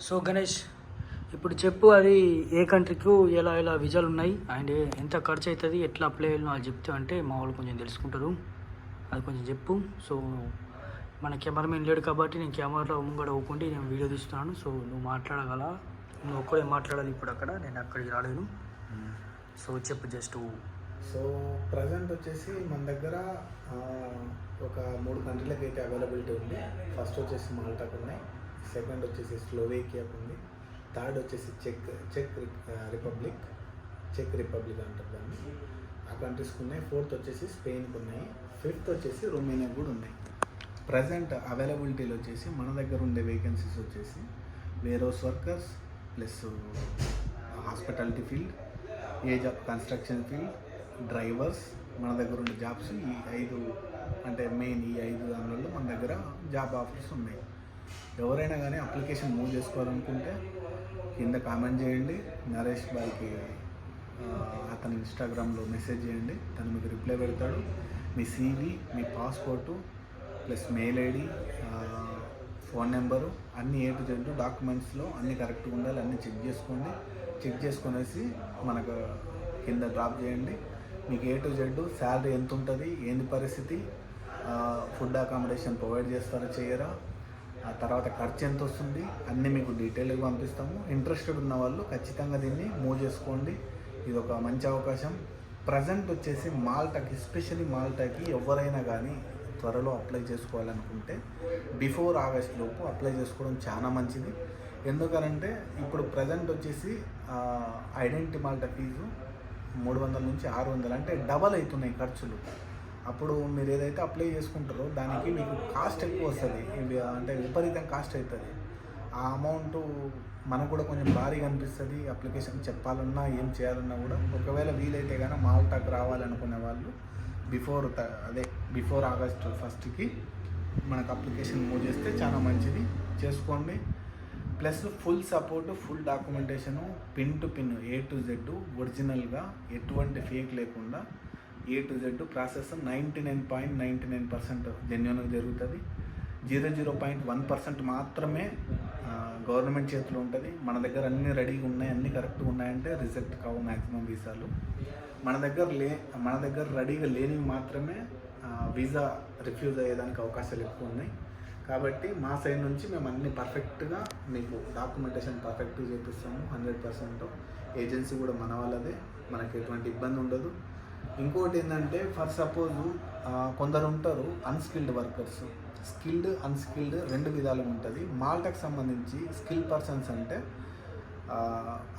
So Ganesh, ఇప్పుడు చెప్పు, అది ఏ కంట్రీకి ఎలా ఎలా విజాలు ఉన్నాయి అండ్ ఎంత ఖర్చు అవుతుంది, ఎట్లా అప్లై చేయాలో అది చెప్తే అంటే మా వాళ్ళు కొంచెం తెలుసుకుంటారు. అది కొంచెం చెప్పు. సో మన కెమెరామెన్ లేడు కాబట్టి నేను కెమెరాలో ముంగడ అవ్వకుండా నేను వీడియో తీస్తున్నాను. సో నువ్వు మాట్లాడగల, నువ్వు ఒక్కడే మాట్లాడాలి ఇప్పుడు అక్కడ, నేను అక్కడికి రాలేను. సో చెప్పు జస్ట్. సో ప్రజెంట్ వచ్చేసి మన దగ్గర ఒక 3 కంట్రీలకు అయితే అవైలబిలిటీ ఉంది. ఫస్ట్ వచ్చేసి మాల్టాకు ఉన్నాయి, సెకండ్ వచ్చేసి స్లోవేకియాకు ఉంది, థర్డ్ వచ్చేసి చెక్ రిపబ్లిక్ అంటారు దాన్ని, ఆ కంట్రీస్కి ఉన్నాయి. ఫోర్త్ వచ్చేసి స్పెయిన్కి ఉన్నాయి, ఫిఫ్త్ వచ్చేసి రొమేనియాకు కూడా ఉన్నాయి. ప్రజెంట్ అవైలబిలిటీలో వచ్చేసి మన దగ్గర ఉండే వేకెన్సీస్ వచ్చేసి warehouse workers plus hospitality field, age of construction field, drivers. మన దగ్గర ఉండే జాబ్స్ ఈ 5 అంటే మెయిన్ ఈ 5 దానిలో మన దగ్గర జాబ్ ఆఫర్స్ ఉన్నాయి. ఎవరైనా కానీ అప్లికేషన్ మూవ్ చేసుకోవాలనుకుంటే కింద కామెంట్ చేయండి, నరేష్ బాయ్కి అతని ఇన్స్టాగ్రామ్లో మెసేజ్ చేయండి, తను మీకు రిప్లై పెడతాడు. మీ CV, మీ passport plus mail ID, phone number అన్నీ A to Z డాక్యుమెంట్స్లో అన్నీ కరెక్ట్గా ఉండాలి. అన్నీ చెక్ చేసుకునేసి మనకు కింద డ్రాప్ చేయండి. మీకు A to Z శాలరీ ఎంత ఉంటుంది, ఏంది పరిస్థితి, ఫుడ్ అకామిడేషన్ ప్రొవైడ్ చేస్తారా చేయరా, ఆ తర్వాత ఖర్చు ఎంత వస్తుంది అన్నీ మీకు డీటెయిల్గా పంపిస్తాము. ఇంట్రెస్టెడ్ ఉన్న వాళ్ళు ఖచ్చితంగా దీన్ని మూవ్ చేసుకోండి. ఇది ఒక మంచి అవకాశం. ప్రజెంట్ వచ్చేసి మాల్టాకి, ఎస్పెషల్లీ మాల్టాకి ఎవరైనా కానీ త్వరలో అప్లై చేసుకోవాలనుకుంటే బిఫోర్ ఆగస్ట్ లోపు అప్లై చేసుకోవడం చాలా మంచిది. ఎందుకనంటే ఇప్పుడు ప్రజెంట్ వచ్చేసి ఐడెంటిటీ మాల్టా ఫీజు 300 నుంచి 600 అంటే డబల్ అవుతున్నాయి ఖర్చులు. అప్పుడు మీరు ఏదైతే అప్లై చేసుకుంటారో దానికి మీకు కాస్ట్ ఎక్కువ వస్తుంది, అంటే విపరీతం కాస్ట్ అవుతుంది. ఆ అమౌంట్ మనకు కూడా కొంచెం భారీగా అనిపిస్తుంది. అప్లికేషన్ చెప్పాలన్నా ఏం చేయాలన్నా కూడా ఒకవేళ వీలైతే కానీ మాల్టాకు రావాలనుకునే వాళ్ళు బిఫోర్ ఆగస్ట్ 1కి మనకు అప్లికేషన్ మూవ్ చేస్తే చాలా మంచిది, చేసుకోండి. Plus full support, full documentation, pin to pin A to Z ఒరిజినల్గా ఎటువంటి ఫేక్ లేకుండా A to Z ప్రాసెస్ 99.99% జెన్యూన్గా జరుగుతుంది. 0.1% మాత్రమే గవర్నమెంట్ చేతిలో ఉంటుంది. మన దగ్గర అన్నీ రెడీగా ఉన్నాయి, అన్నీ కరెక్ట్గా ఉన్నాయంటే రిజెక్ట్ కావు మ్యాక్సిమం వీసాలు. మన దగ్గర రెడీగా లేనివి మాత్రమే వీసా రిఫ్యూజ్ అయ్యేదానికి అవకాశాలు ఎక్కువ ఉన్నాయి. కాబట్టి మా సైడ్ నుంచి మేము అన్ని పర్ఫెక్ట్గా మీకు డాక్యుమెంటేషన్ పర్ఫెక్ట్గా చేపిస్తాము 100%. ఏజెన్సీ కూడా మన వాళ్ళదే, మనకి ఎటువంటి ఇబ్బంది ఉండదు. ఇంకోటి ఏంటంటే ఫర్ సపోజ్ కొందరు ఉంటారు అన్స్కిల్డ్ వర్కర్స్, స్కిల్డ్ అన్స్కిల్డ్ 2 విధాలుగా ఉంటుంది. మాల్టాకు సంబంధించి స్కిల్ పర్సన్స్ అంటే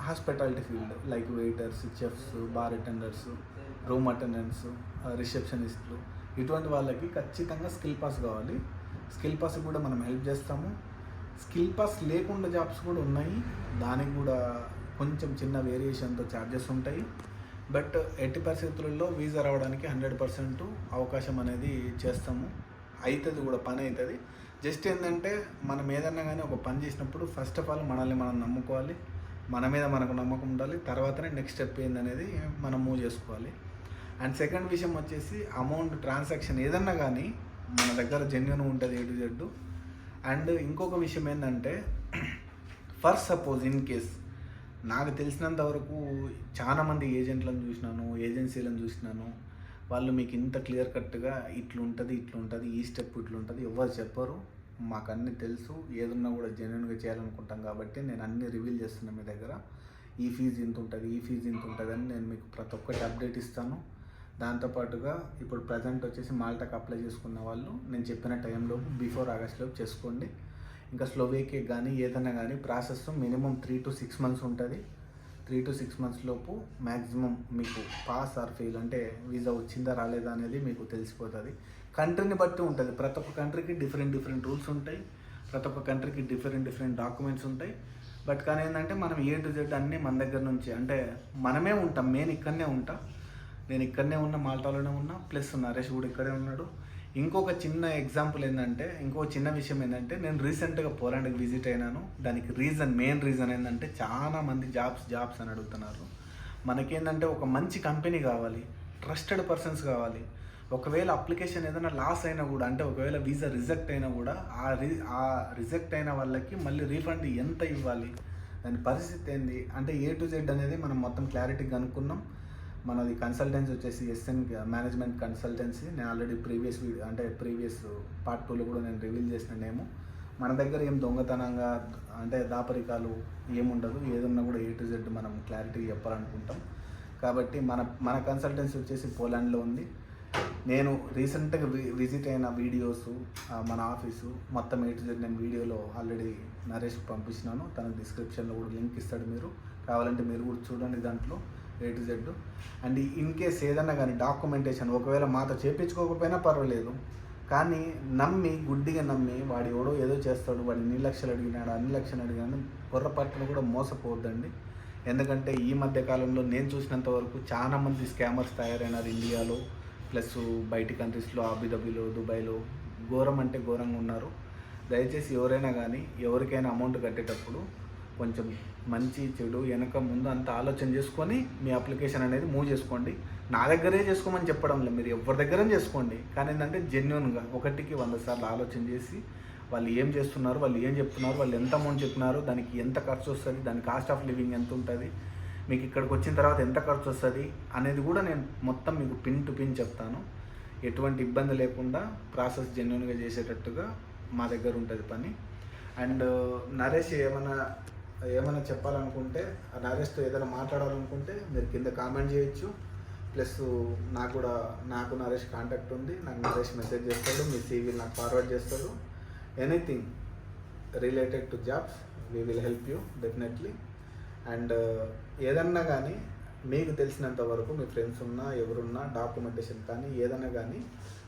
hospitality field like waiters, chefs, bar attenders, room attendants, రిసెప్షనిస్టులు, ఇటువంటి వాళ్ళకి ఖచ్చితంగా స్కిల్ పాస్ కావాలి. స్కిల్ పాస్ కూడా మనం హెల్ప్ చేస్తాము. స్కిల్ పాస్ లేకుండా జాబ్స్ కూడా ఉన్నాయి, దానికి కూడా కొంచెం చిన్న వేరియేషన్తో ఛార్జెస్ ఉంటాయి. బట్ ఎట్టి పరిస్థితులలో వీసా రావడానికి 100% అవకాశం అనేది చేస్తాము. అవుతుంది కూడా, పని అవుతుంది. జస్ట్ ఏంటంటే మనం ఏదన్నా కానీ ఒక పని చేసినప్పుడు ఫస్ట్ ఆఫ్ ఆల్ మనల్ని మనం నమ్ముకోవాలి, మన మీద మనకు నమ్మకం ఉండాలి. తర్వాతనే నెక్స్ట్ స్టెప్ ఏందనేది మనం మూవ్ చేసుకోవాలి. అండ్ సెకండ్ విషయం వచ్చేసి అమౌంట్ ట్రాన్సాక్షన్ ఏదన్నా కానీ మన దగ్గర జెన్యూన్ ఉంటుంది A to Z. అండ్ ఇంకొక విషయం ఏంటంటే ఫర్ సపోజ్ ఇన్ కేస్ నాకు తెలిసినంత వరకు చాలామంది ఏజెంట్లను చూసినాను, ఏజెన్సీలను చూసినాను, వాళ్ళు మీకు ఇంత క్లియర్ కట్గా ఇట్లుంటుంది ఈ స్టెప్ ఇట్లుంటుంది ఎవరు చెప్పరు. మాకు అన్నీ తెలుసు, ఏదన్నా కూడా జెన్యూన్గా చేయాలనుకుంటాం కాబట్టి నేను అన్నీ రివీల్ చేస్తున్నాను మీ దగ్గర. ఈ ఫీజు ఇంత ఉంటుంది అని నేను మీకు ప్రతి ఒక్కటి అప్డేట్ ఇస్తాను. దాంతోపాటుగా ఇప్పుడు ప్రజెంట్ వచ్చేసి మాల్టాకు అప్లై చేసుకున్న వాళ్ళు నేను చెప్పిన టైంలో బిఫోర్ ఆగస్ట్లోపు చేసుకోండి. ఇంకా స్లోవేకియా కానీ ఏదైనా కానీ ప్రాసెస్ మినిమం 3 to 6 months ఉంటుంది. 3 to 6 months లోపు మ్యాక్సిమం మీకు పాస్ ఆర్ ఫెయిల్ అంటే వీసా వచ్చిందా రాలేదా అనేది మీకు తెలిసిపోతుంది. కంట్రీని బట్టి ఉంటుంది, ప్రతి ఒక్క కంట్రీకి డిఫరెంట్ రూల్స్ ఉంటాయి, ప్రతి ఒక్క కంట్రీకి డిఫరెంట్ డాక్యుమెంట్స్ ఉంటాయి. బట్ కానీ ఏంటంటే మనం A to Z అన్నీ మన దగ్గర నుంచి, అంటే మనమే ఉంటాం, నేను ఇక్కడనే ఉన్నా, మాల్టాలోనే ఉన్నా, ప్లస్ నరేష్ కూడా ఇక్కడే ఉన్నాడు. ఇంకొక చిన్న ఎగ్జాంపుల్ ఏంటంటే, ఇంకో చిన్న విషయం ఏంటంటే, నేను రీసెంట్గా పోలాండ్కి విజిట్ అయినాను. దానికి మెయిన్ రీజన్ ఏంటంటే చాలామంది జాబ్స్ అని అడుగుతున్నారు. మనకేంటంటే ఒక మంచి కంపెనీ కావాలి, ట్రస్టెడ్ పర్సన్స్ కావాలి. ఒకవేళ అప్లికేషన్ ఏదైనా లాస్ అయినా కూడా, అంటే ఒకవేళ వీసా రిజెక్ట్ అయినా కూడా ఆ రిజెక్ట్ అయిన వాళ్ళకి మళ్ళీ రీఫండ్ ఎంత ఇవ్వాలి, దాని పరిస్థితి ఏంది అంటే A to Z అనేది మనం మొత్తం క్లారిటీగా అనుకున్నాం. మనది కన్సల్టెన్సీ వచ్చేసి SN మేనేజ్మెంట్ కన్సల్టెన్సీ. నేను ఆల్రెడీ ప్రీవియస్ పార్ట్ 2లో కూడా నేను రివీల్ చేసిన నేము. మన దగ్గర ఏం దొంగతనంగా అంటే దాపరికాలు ఏముండదు, ఏదన్నా కూడా A to Z మనం క్లారిటీగా చెప్పాలనుకుంటాం. కాబట్టి మన కన్సల్టెన్సీ వచ్చేసి పోలాండ్లో ఉంది. నేను రీసెంట్గా విజిట్ అయిన వీడియోస్, మన ఆఫీసు మొత్తం A to Z నేను వీడియోలో ఆల్రెడీ నరేష్కి పంపించినాను. తన డిస్క్రిప్షన్లో కూడా లింక్ ఇస్తాడు, మీరు కావాలంటే మీరు కూడా చూడండి దాంట్లో A to Z. And in case ఏదన్నా కానీ డాక్యుమెంటేషన్ ఒకవేళ మాతో చేయించుకోకపోయినా పర్వాలేదు, కానీ గుడ్డిగా నమ్మి వాడు ఎవడో ఏదో చేస్తాడు, వాడు 2 లక్షలు అడిగినాడు, 2 లక్షలు అడిగినాడు, పొర్రపట్టును కూడా మోసపోవద్దండి. ఎందుకంటే ఈ మధ్య కాలంలో నేను చూసినంత వరకు చాలామంది స్కామర్స్ తయారైనారు ఇండియాలో, ప్లస్ బయటి కంట్రీస్లో, అబుదాబిలో, దుబాయ్లో ఘోరం అంటే ఘోరంగా ఉన్నారు. దయచేసి ఎవరైనా కానీ ఎవరికైనా అమౌంట్ కట్టేటప్పుడు కొంచెం మంచి చెడు వెనక ముందు అంత ఆలోచన చేసుకొని మీ అప్లికేషన్ అనేది మూవ్ చేసుకోండి. నా దగ్గరే చేసుకోమని చెప్పడం లేదు, మీరు ఎవరి దగ్గర చేసుకోండి. కానీ ఏంటంటే జెన్యున్గా 1కి 100 సార్లు ఆలోచన చేసి వాళ్ళు ఏం చేస్తున్నారు, వాళ్ళు ఏం చెప్తున్నారు, వాళ్ళు ఎంత అమౌంట్ చెప్తున్నారు, దానికి ఎంత ఖర్చు వస్తుంది, దాని కాస్ట్ ఆఫ్ లివింగ్ ఎంత ఉంటుంది, మీకు ఇక్కడికి వచ్చిన తర్వాత ఎంత ఖర్చు వస్తుంది అనేది కూడా నేను మొత్తం మీకు పిన్ టు పిన్ చెప్తాను. ఎటువంటి ఇబ్బంది లేకుండా ప్రాసెస్ జెన్యున్గా చేసేటట్టుగా మా దగ్గర ఉంటుంది పని. అండ్ నరేష్ ఏమైనా చెప్పాలనుకుంటే, నరేష్తో ఏదైనా మాట్లాడాలనుకుంటే మీరు కింద కామెంట్ చేయొచ్చు. ప్లస్ నాకు నరేష్ కాంటాక్ట్ ఉంది, నాకు నరేష్ మెసేజ్ చేస్తాడు, మీ CV నాకు ఫార్వర్డ్ చేస్తాడు. Anything related to jobs we will help you definitely. And ఏదన్నా కానీ మీకు తెలిసినంత వరకు మీ ఫ్రెండ్స్ ఉన్నా ఎవరున్నా డాక్యుమెంటేషన్ కానీ ఏదైనా కానీ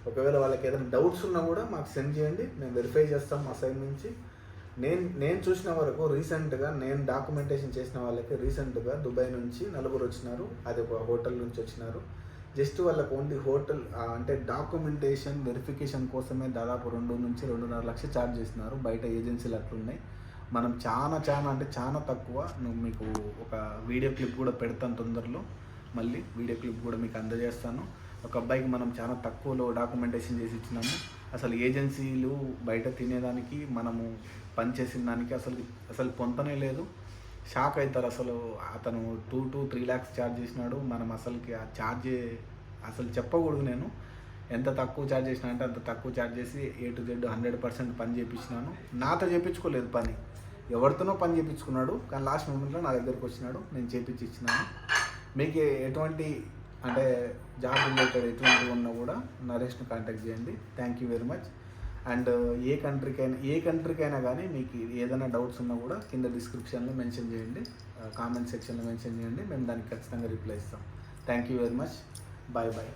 ఒకవేళ వాళ్ళకి ఏదైనా డౌట్స్ ఉన్నా కూడా మాకు సెండ్ చేయండి, మేము వెరిఫై చేస్తాం మా సైడ్ నుంచి. నేను చూసిన వరకు రీసెంట్గా నేను డాక్యుమెంటేషన్ చేసిన వాళ్ళకి రీసెంట్గా దుబాయ్ నుంచి 4 వచ్చినారు. అది ఒక హోటల్ నుంచి వచ్చినారు. జస్ట్ వాళ్ళకు ఓన్లీ హోటల్ అంటే డాక్యుమెంటేషన్ వెరిఫికేషన్ కోసమే దాదాపు 2 నుంచి 2.5 లక్షలు ఛార్జ్ చేస్తున్నారు. బయట ఏజెన్సీలు అట్లున్నాయి. మనం చాలా తక్కువ. మీకు ఒక వీడియో క్లిప్ కూడా పెడతాను తొందరలో, మళ్ళీ వీడియో క్లిప్ కూడా మీకు అందజేస్తాను. ఒక అబ్బాయికి మనం చాలా తక్కువలో డాక్యుమెంటేషన్ చేసి ఇచ్చినాము. అసలు ఏజెన్సీలు బయట తినేదానికి మనము పనిచేసిన దానికి అసలు పొంతనే లేదు. షాక్ అవుతారు. అతను 2 to 3 lakhs ఛార్జ్ చేసినాడు. మనం అసలుకి ఆ ఛార్జే అసలు చెప్పకూడదు. నేను ఎంత తక్కువ ఛార్జ్ చేసినా అంటే అంత తక్కువ ఛార్జ్ చేసి A to Z 100% పని చేయించినాను. నాతో చేయించుకోలేదు పని, ఎవరితోనో పని చేయించుకున్నాడు. కానీ లాస్ట్ మూమెంట్లో నా దగ్గరకు వచ్చినాడు, నేను చేయించి ఇచ్చినాను. మీకు ఎటువంటి అంటే జాబ్ రిలేటెడ్ ఎటువంటి ఉన్నా కూడా నరేష్ని కాంటాక్ట్ చేయండి. Thank you very much. And ఏ కంట్రీకైనా కానీ మీకు ఏదైనా డౌట్స్ ఉన్నా కూడా కింద డిస్క్రిప్షన్లో మెన్షన్ చేయండి, కామెంట్ సెక్షన్లో మెన్షన్ చేయండి, మేము దానికి ఖచ్చితంగా రిప్లై ఇస్తాం. Thank you very much. Bye.